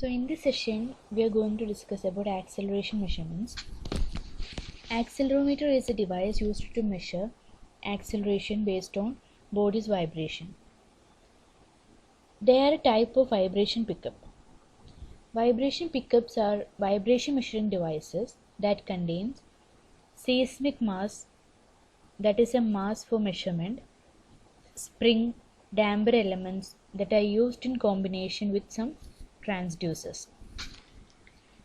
So in this session, we are going to discuss about acceleration measurements. Accelerometer is a device used to measure acceleration based on body's vibration. They are a type of vibration pickup. Vibration pickups are vibration measuring devices that contains seismic mass, that is a mass for measurement, spring, damper elements that are used in combination with some transducers.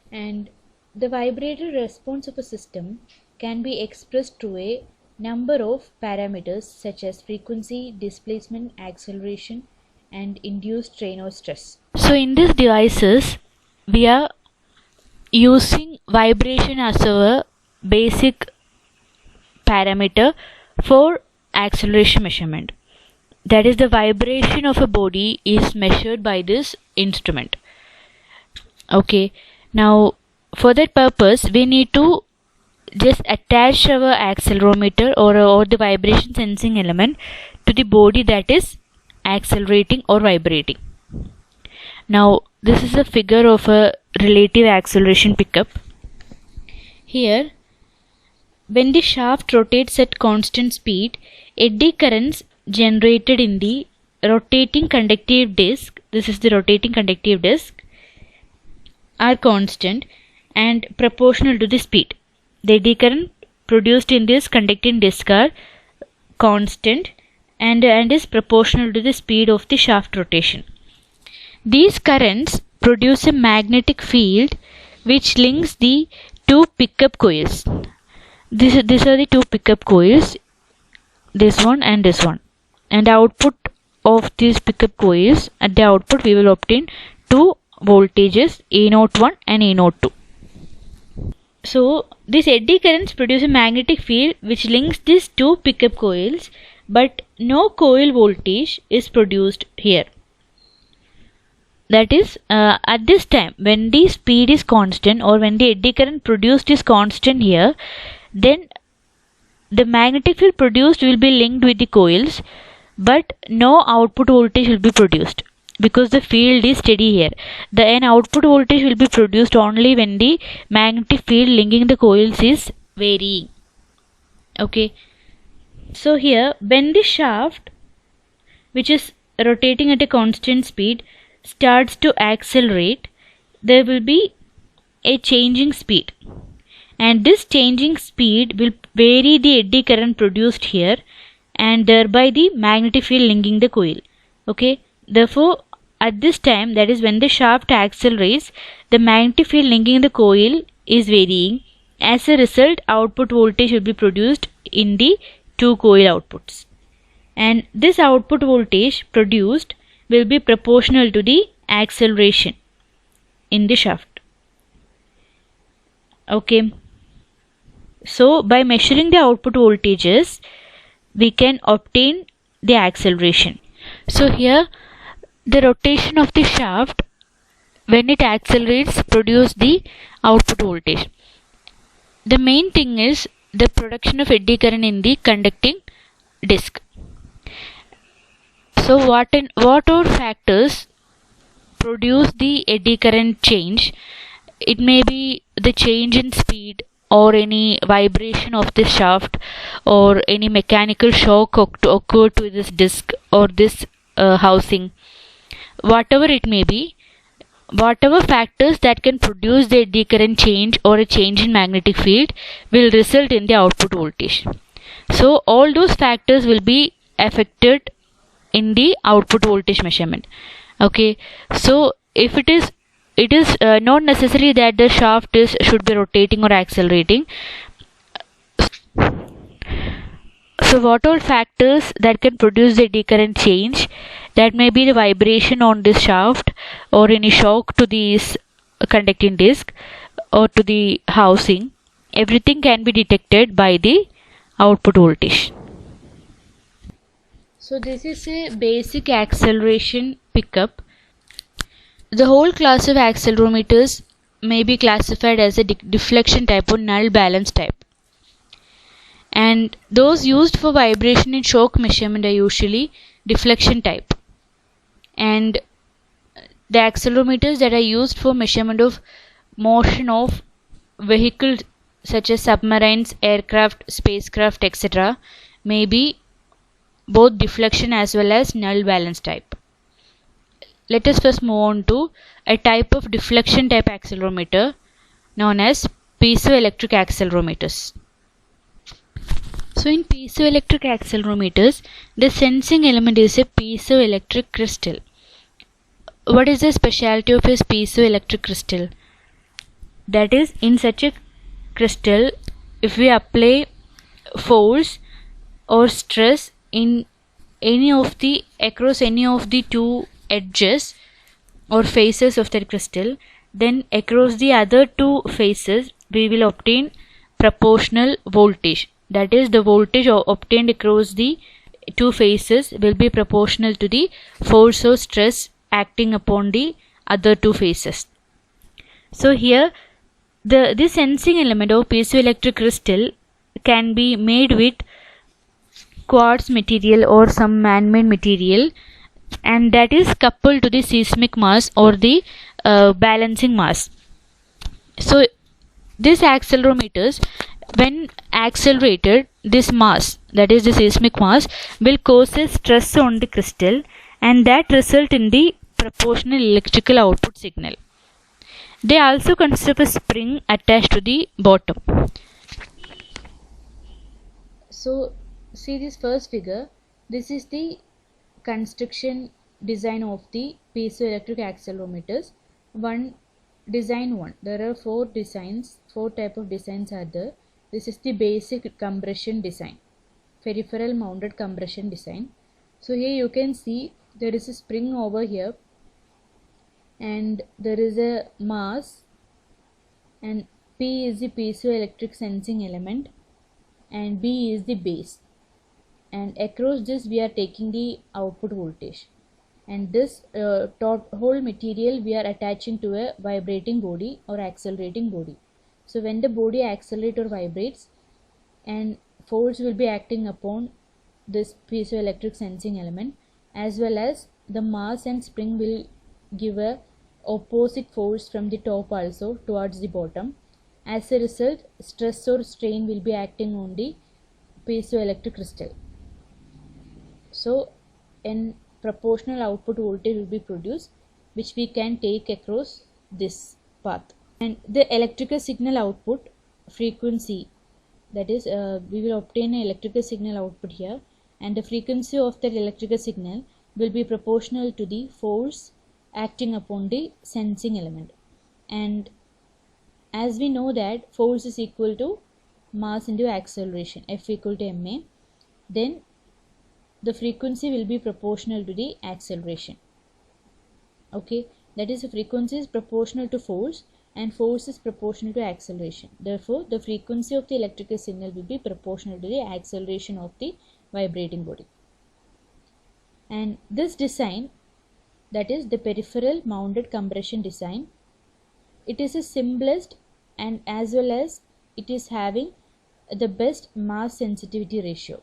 And the vibrator response of a system can be expressed through a number of parameters such as frequency, displacement, acceleration, and induced strain or stress. So in these devices, we are using vibration as our basic parameter for acceleration measurement. That is, the vibration of a body is measured by this instrument. Okay, now for that purpose we need to just attach our accelerometer or the vibration sensing element to the body that is accelerating or vibrating. Now this is a figure of a relative acceleration pickup. Here, when the shaft rotates at constant speed, eddy currents generated in the rotating conductive disc, this is the rotating conductive disc, are constant and proportional to the speed. The eddy current produced in this conducting disc are constant and is proportional to the speed of the shaft rotation. These currents produce a magnetic field which links the two pickup coils. These are the two pickup coils, this one and this one. And the output of these pickup coils, at the output we will obtain two voltages A01 and A02. So these eddy currents produce a magnetic field which links these two pickup coils, but no coil voltage is produced here. That is, at this time when the speed is constant or when the eddy current produced is constant here, then the magnetic field produced will be linked with the coils, but no output voltage will be produced because the field is steady here. An output voltage will be produced only when the magnetic field linking the coils is varying. Okay, so here when the shaft, which is rotating at a constant speed, starts to accelerate, there will be a changing speed, and this changing speed will vary the eddy current produced here and thereby the magnetic field linking the coil. Okay, therefore at this time, that is when the shaft accelerates, the magnetic field linking the coil is varying. As a result, output voltage will be produced in the two coil outputs, and this output voltage produced will be proportional to the acceleration in the shaft. Okay, so by measuring the output voltages we can obtain the acceleration. So here the rotation of the shaft when it accelerates produce the output voltage. The main thing is the production of eddy current in the conducting disc. So what are factors produce the eddy current change? It may be the change in speed or any vibration of the shaft or any mechanical shock occur to this disc or this housing. Whatever it may be, whatever factors that can produce the eddy current change or a change in magnetic field will result in the output voltage. So all those factors will be affected in the output voltage measurement. Okay, so if it is not necessary that the shaft should be rotating or accelerating. So what all factors that can produce the eddy current change? That may be the vibration on this shaft or any shock to this conducting disc or to the housing. Everything can be detected by the output voltage. So this is a basic acceleration pickup. The whole class of accelerometers may be classified as a deflection type or null balance type. And those used for vibration and shock measurement are usually deflection type. And The accelerometers that are used for measurement of motion of vehicles such as submarines, aircraft, spacecraft, etc. may be both deflection as well as null valence type. Let us first move on to a type of deflection type accelerometer known as piezoelectric accelerometers. So in piezoelectric accelerometers, the sensing element is a piezoelectric crystal. What is the specialty of a piezoelectric crystal? That is, in such a crystal, if we apply force or stress in across any of the two edges or faces of the crystal, then across the other two faces we will obtain proportional voltage. That is, the voltage obtained across the two faces will be proportional to the force or stress acting upon the other two faces. So here the sensing element of piezoelectric crystal can be made with quartz material or some man-made material, and that is coupled to the seismic mass or the balancing mass. So these accelerometers, when accelerated, this mass, that is the seismic mass, will cause a stress on the crystal, and that result in the proportional electrical output signal. They also consist of a spring attached to the bottom. So see this first figure. This is the construction design of the piezoelectric accelerometers. Design 1. There are 4 designs, 4 type of designs are there. This is the basic compression design, peripheral mounted compression design. So here you can see there is a spring over here, and there is a mass, and P is the piezoelectric sensing element and B is the base, and across this we are taking the output voltage, and this whole material we are attaching to a vibrating body or accelerating body. So when the body accelerates or vibrates, and force will be acting upon this piezoelectric sensing element, as well as the mass and spring will give a opposite force from the top also towards the bottom. As a result, stress or strain will be acting on the piezoelectric crystal. So an proportional output voltage will be produced, which we can take across this path. And the electrical signal output frequency, that is, we will obtain an electrical signal output here, and the frequency of that electrical signal will be proportional to the force acting upon the sensing element. And as we know that force is equal to mass into acceleration, F equal to ma, then the frequency will be proportional to the acceleration. Okay, that is, the frequency is proportional to force and force is proportional to acceleration. Therefore, the frequency of the electrical signal will be proportional to the acceleration of the vibrating body. And this design, that is the peripheral mounted compression design, it is the simplest and as well as it is having the best mass sensitivity ratio.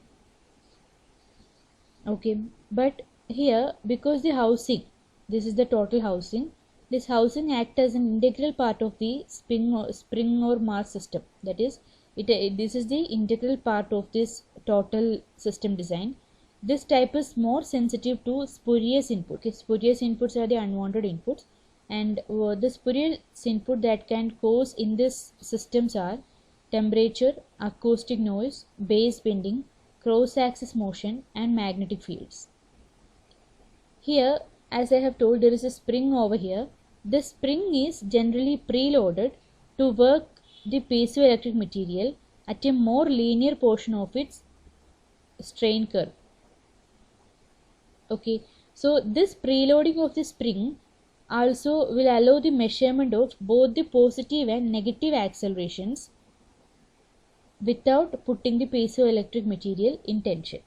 Okay, but here, because the housing, this is the total housing, this housing acts as an integral part of the spring or mass system. That is, this is the integral part of this total system design. This type is more sensitive to spurious input. Okay, spurious inputs are the unwanted inputs, and the spurious input that can cause in this systems are temperature, acoustic noise, base bending, cross-axis motion, and magnetic fields. Here, as I have told, there is a spring over here. This spring is generally preloaded to work the piezoelectric material at a more linear portion of its strain curve. Okay, so this preloading of the spring also will allow the measurement of both the positive and negative accelerations without putting the piezoelectric material in tension.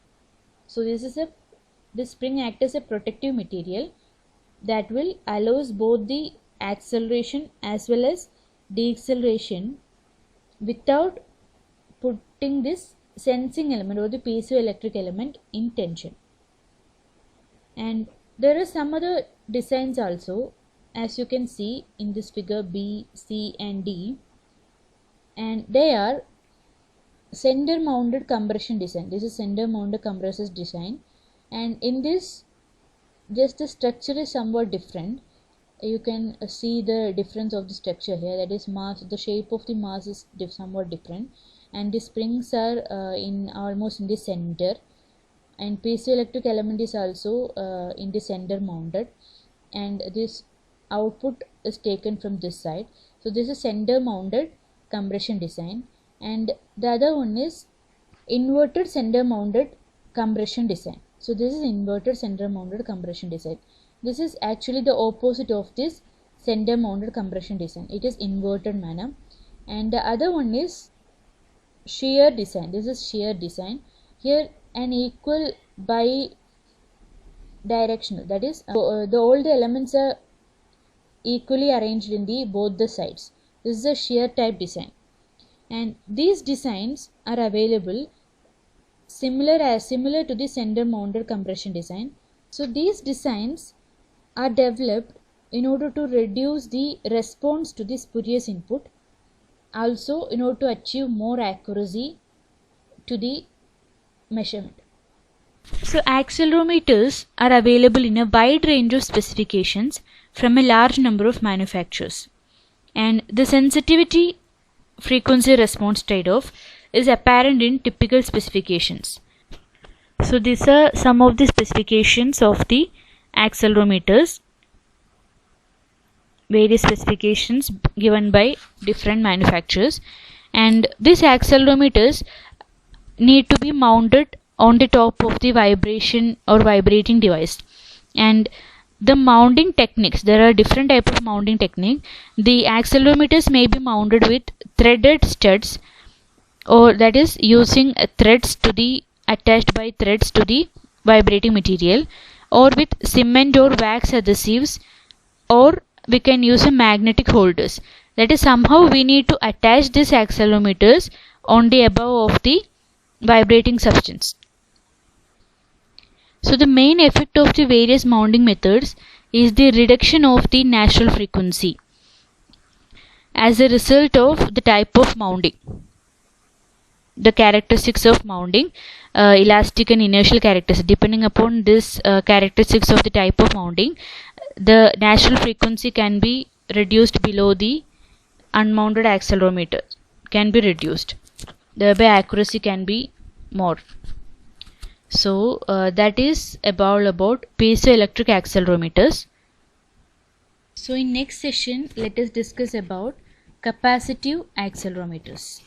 So this spring acts as a protective material that will allows both the acceleration as well as deceleration without putting this sensing element or the piezoelectric element in tension. And there are some other designs also. as you can see in this figure B, C and D, and they are center mounted compression design. This is center mounted compressors design, and in this just the structure is somewhat different. You can see the difference of the structure here, that is mass, the shape of the mass is somewhat different, and the springs are in almost in the center, and piezoelectric element is also in the center mounted, and this output is taken from this side. So this is center mounted compression design, and the other one is inverted center mounted compression design. So this is inverted center mounted compression design. This is actually the opposite of this center mounted compression design. It is inverted manner. And the other one is shear design. This is shear design. Here an equal bi-directional, that is all the elements are equally arranged in the both the sides. This is a shear type design, and these designs are available similar to the center mounted compression design. So these designs are developed in order to reduce the response to the spurious input, also in order to achieve more accuracy to the measurement. So accelerometers are available in a wide range of specifications from a large number of manufacturers, and the sensitivity frequency response trade-off is apparent in typical specifications. So these are some of the specifications of the accelerometers, various specifications given by different manufacturers, and these accelerometers need to be mounted on the top of the vibration or vibrating device. And the mounting techniques, there are different types of mounting technique. The accelerometers may be mounted with threaded studs, or that is using threads to the attached by threads to the vibrating material, or with cement or wax adhesives, or we can use a magnetic holders. That is, somehow we need to attach these accelerometers on the above of the vibrating substance. So the main effect of the various mounting methods is the reduction of the natural frequency as a result of the type of mounting. The characteristics of mounting, elastic and inertial characteristics, depending upon this characteristics of the type of mounting, the natural frequency can be reduced below the unmounted accelerometer, can be reduced, thereby accuracy can be more. So that is about piezoelectric accelerometers. So in next session, let us discuss about capacitive accelerometers.